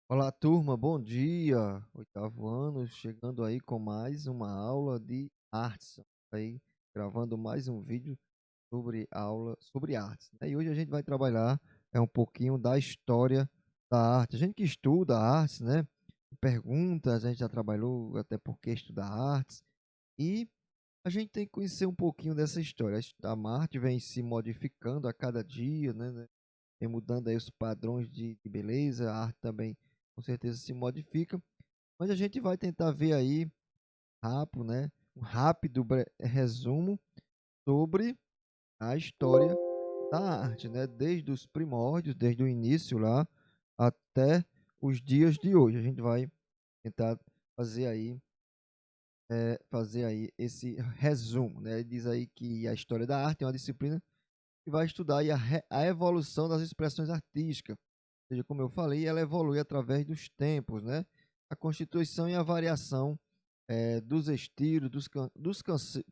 Olá, turma, bom dia. Oitavo ano, chegando aí com mais uma aula de artes. Aí, gravando mais um vídeo sobre aula sobre artes, né? E hoje a gente vai trabalhar um pouquinho da história da arte. A gente que estuda artes, né? Perguntas, a gente já trabalhou até por que estudar artes e a gente tem que conhecer um pouquinho dessa história. A arte vem se modificando a cada dia, né? Vem mudando aí os padrões de beleza, a arte também com certeza se modifica, mas a gente vai tentar ver aí rápido, né, um rápido resumo sobre a história da arte, né, desde os primórdios, desde o início lá até os dias de hoje. A gente vai tentar fazer aí fazer aí esse resumo, né? Ele diz aí que a história da arte é uma disciplina que vai estudar aí a evolução das expressões artísticas. Ou seja, como eu falei, ela evolui através dos tempos, né? A constituição e a variação dos estilos, dos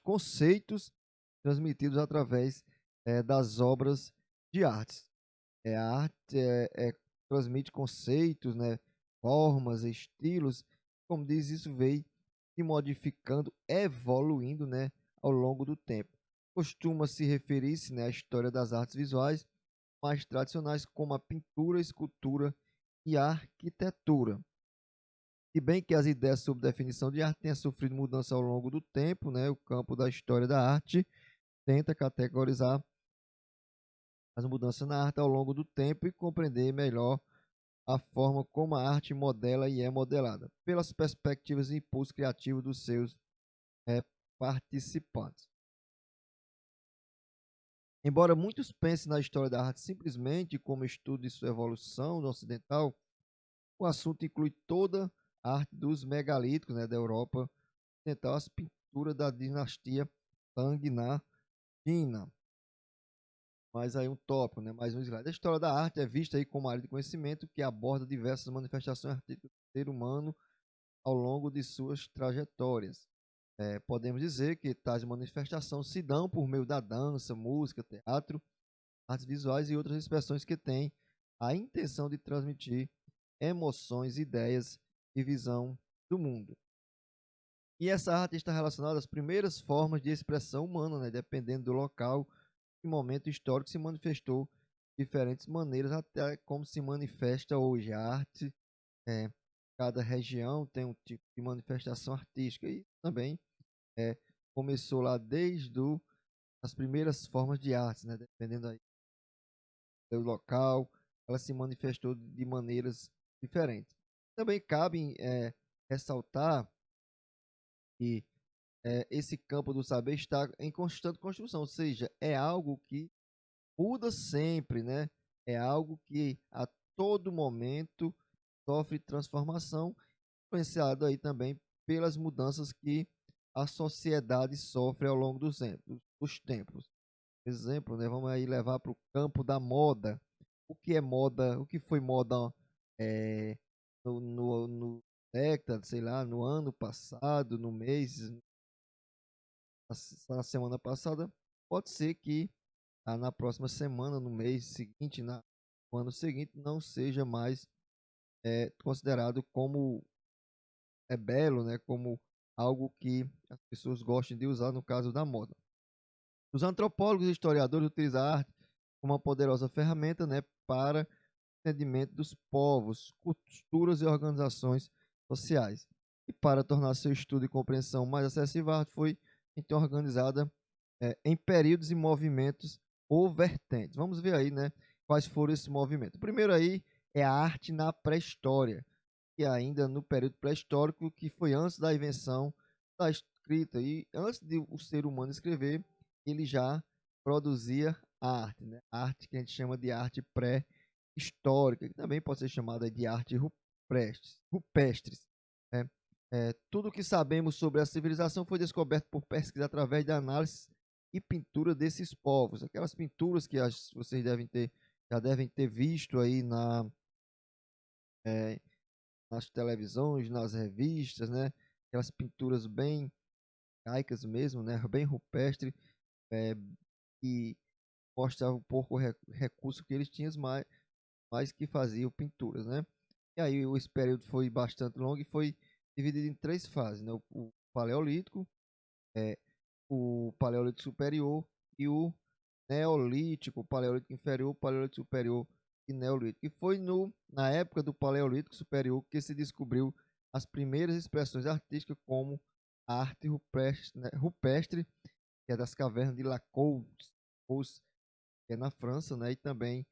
conceitos transmitidos através das obras de artes. A arte transmite conceitos, né? Formas, estilos, como diz, isso veio se modificando, evoluindo, né? Ao longo do tempo. Costuma se referir-se, né, à história das artes visuais mais tradicionais, como a pintura, a escultura e a arquitetura. E bem que as ideias sobre definição de arte tenham sofrido mudança ao longo do tempo, né, o campo da história da arte tenta categorizar as mudanças na arte ao longo do tempo e compreender melhor a forma como a arte modela e é modelada, pelas perspectivas e impulso criativo dos seus eh, participantes. Embora muitos pensem na história da arte simplesmente como estudo de sua evolução no ocidental, o assunto inclui toda a arte dos megalíticos, né, da Europa Ocidental, as pinturas da dinastia Tang na China. Mais aí um tópico, né, mais um slide. A história da arte é vista aí como área de conhecimento que aborda diversas manifestações artísticas do ser humano ao longo de suas trajetórias. Podemos dizer que tais manifestações se dão por meio da dança, música, teatro, artes visuais e outras expressões que têm a intenção de transmitir emoções, ideias e visão do mundo. E essa arte está relacionada às primeiras formas de expressão humana, né? Dependendo do local e momento histórico, se manifestou de diferentes maneiras, até como se manifesta hoje. A arte, é, cada região tem um tipo de manifestação artística e também é, começou lá desde as primeiras formas de arte, né? Dependendo aí do local, ela se manifestou de maneiras diferentes. Também cabe ressaltar que esse campo do saber está em constante construção, ou seja, é algo que muda sempre, né? É algo que a todo momento sofre transformação, influenciado aí também pelas mudanças que a sociedade sofre ao longo dos tempos. Exemplo, né? Vamos aí levar para o campo da moda. O que é moda? O que foi moda é, no década, sei lá, no ano passado, no mês, na semana passada, pode ser que na próxima semana, no mês seguinte, no ano seguinte, não seja mais considerado como belo, né? Como algo que as pessoas gostem de usar no caso da moda. Os antropólogos e historiadores utilizam a arte como uma poderosa ferramenta, né, para o entendimento dos povos, culturas e organizações sociais. E para tornar seu estudo e compreensão mais acessível, a arte foi então organizada em períodos e movimentos ou vertentes. Vamos ver aí, né, quais foram esses movimentos. O primeiro aí é a arte na pré-história, que é ainda no período pré-histórico, que foi antes da invenção da escrita e antes de o ser humano escrever, ele já produzia arte, né? Arte que a gente chama de arte pré-histórica, que também pode ser chamada de arte rupestres, né? Tudo o que sabemos sobre a civilização foi descoberto por pesquisa através da análise e pintura desses povos. Aquelas pinturas que vocês já devem ter visto aí eh, nas televisões, nas revistas, né? Aquelas pinturas bem caicas mesmo, né? Bem rupestre, é, que mostrava um pouco o recurso que eles tinham, mais que faziam pinturas, né? E aí esse período foi bastante longo e foi dividido em três fases, né? O Paleolítico, é, o Paleolítico Superior e o Neolítico, Paleolítico Inferior, Paleolítico Superior e Neolítico. E foi na época do Paleolítico Superior que se descobriu as primeiras expressões artísticas como a arte rupestre, né, rupestre, que é das cavernas de Lacoux, que é na França, né, e também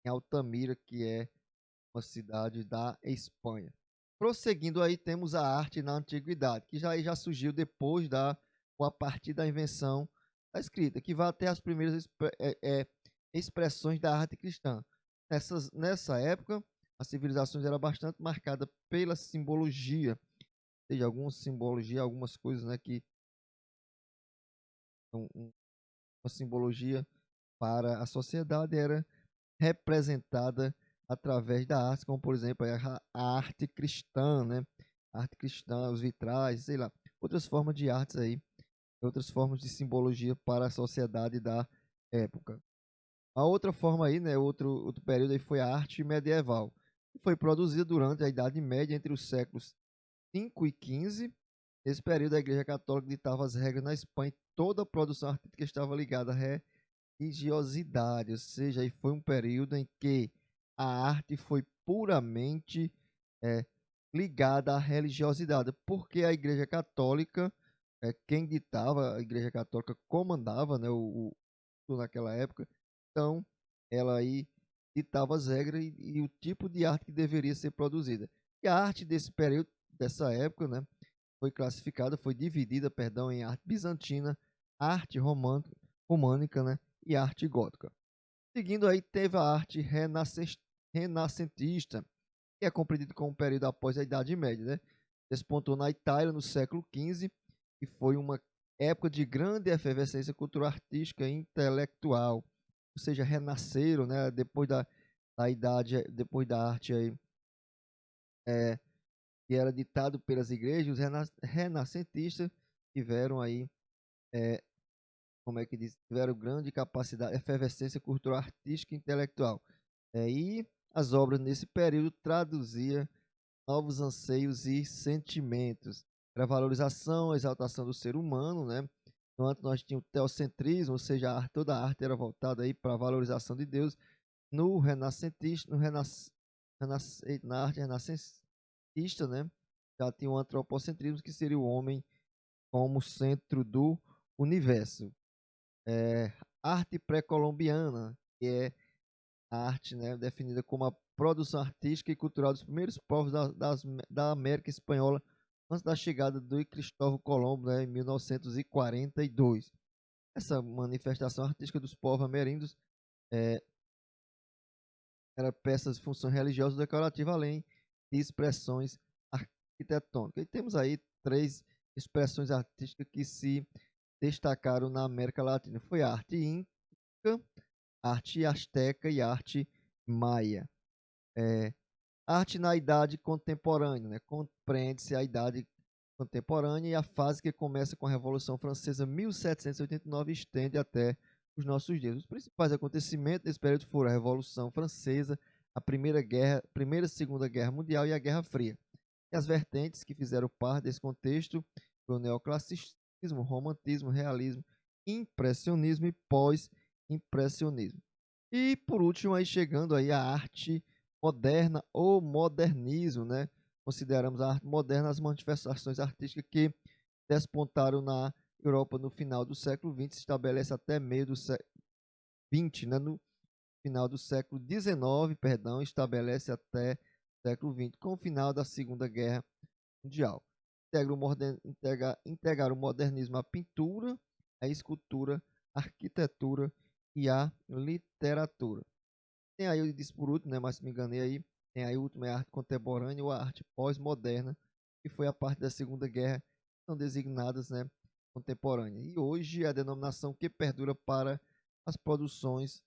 em Altamira, que é uma cidade da Espanha. Prosseguindo aí, temos a arte na antiguidade, que já surgiu depois ou a partir da invenção da escrita, que vai até as primeiras expressões da arte cristã. Nessa época, as civilizações eram bastante marcadas pela simbologia, ou seja, alguma simbologia, algumas coisas, né, que uma simbologia para a sociedade era representada através da arte, como por exemplo a arte cristã, né? A arte cristã, os vitrais, sei lá, outras formas de artes aí, outras formas de simbologia para a sociedade da época. A outra forma aí, né, outro período aí foi a arte medieval, que foi produzida durante a Idade Média entre os séculos 5 e 15. Nesse período, a Igreja Católica ditava as regras na Espanha e toda a produção artística estava ligada à religiosidade, ou seja, aí foi um período em que a arte foi puramente é, ligada à religiosidade, porque a Igreja Católica, quem ditava, a Igreja Católica comandava, né, naquela época, então ela aí ditava as regras e o tipo de arte que deveria ser produzida. E a arte desse período, dessa época, né, foi dividida, perdão, em arte bizantina, arte românica, né, e arte gótica. Seguindo aí, teve a arte renascentista, que é compreendida como um período após a Idade Média, né? Despontou na Itália no século XV e foi uma época de grande efervescência cultural, artística e intelectual. Ou seja, renasceram, né? Da idade, depois da arte aí, é, que era ditado pelas igrejas, os renascentistas tiveram aí, é, como é que diz, tiveram grande capacidade, efervescência cultural, artística e intelectual. E as obras nesse período traduziam novos anseios e sentimentos. Era a valorização, a exaltação do ser humano, né? Enquanto nós tínhamos o teocentrismo, ou seja, toda a arte era voltada aí para a valorização de Deus. No renascentista, na arte renascentista, né? Já tinha o antropocentrismo, que seria o homem como centro do universo. Arte pré-colombiana, que é a arte, né, definida como a produção artística e cultural dos primeiros povos da América Espanhola antes da chegada do Cristóvão Colombo, né, em 1942. Essa manifestação artística dos povos ameríndios é, era peças de função religiosa decorativa, além de expressões arquitetônicas. E temos aí três expressões artísticas que se destacaram na América Latina. Foi a arte inca, arte asteca e arte maia. É, arte na idade contemporânea, né? Compreende-se a idade contemporânea e a fase que começa com a Revolução Francesa 1789 e estende até os nossos dias. Os principais acontecimentos desse período foram a Revolução Francesa, a Primeira e Segunda Guerra Mundial e a Guerra Fria. E as vertentes que fizeram parte desse contexto foram o neoclassicismo, romantismo, realismo, impressionismo e pós-impressionismo. E por último, aí chegando aí a arte moderna ou modernismo, né? Consideramos a arte moderna as manifestações artísticas que despontaram na Europa no final do século XX, se estabelece até meio do século XX, né? No final do século XIX, perdão, estabelece até o século XX, com o final da Segunda Guerra Mundial. Integra o modernismo à pintura, à escultura, à arquitetura e à literatura. Tem aí, eu disse por último, né, mas se me enganei aí, tem aí o último, é a arte contemporânea ou a arte pós-moderna, que foi a parte da Segunda Guerra, que são designadas, né, contemporânea. E hoje é a denominação que perdura para as produções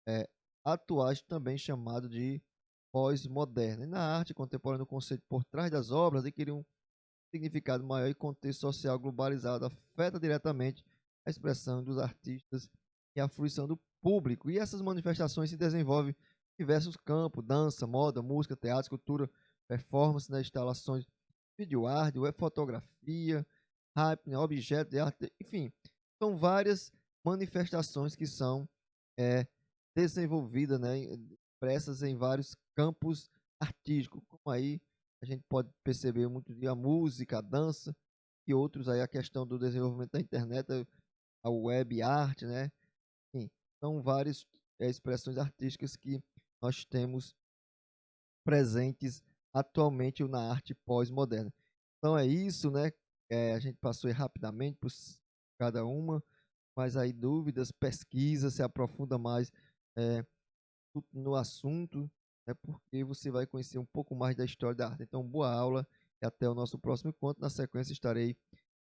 é, atuais, também chamado de pós-moderna. E na arte contemporânea, o conceito por trás das obras adquire um significado maior e contexto social globalizado afeta diretamente a expressão dos artistas e a fruição do público. E essas manifestações se desenvolvem em diversos campos: dança, moda, música, teatro, escultura, performance, né, instalações, vídeo art, web fotografia, hype, né, objeto de arte, enfim, são várias manifestações que são é, desenvolvidas, né, expressas em vários campos artísticos, como aí a gente pode perceber muito de a música, a dança e outros aí a questão do desenvolvimento da internet, a web art, né? Enfim, são várias expressões artísticas que nós temos presentes atualmente na arte pós-moderna. Então é isso, né? A gente passou aí rapidamente por cada uma, mas aí dúvidas, pesquisa, se aprofunda mais é, no assunto, né? Porque você vai conhecer um pouco mais da história da arte. Então, boa aula e até o nosso próximo encontro. Na sequência, estarei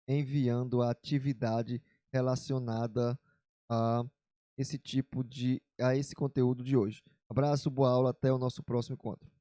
enviando a atividade relacionada a esse conteúdo de hoje. Abraço, boa aula, até o nosso próximo encontro.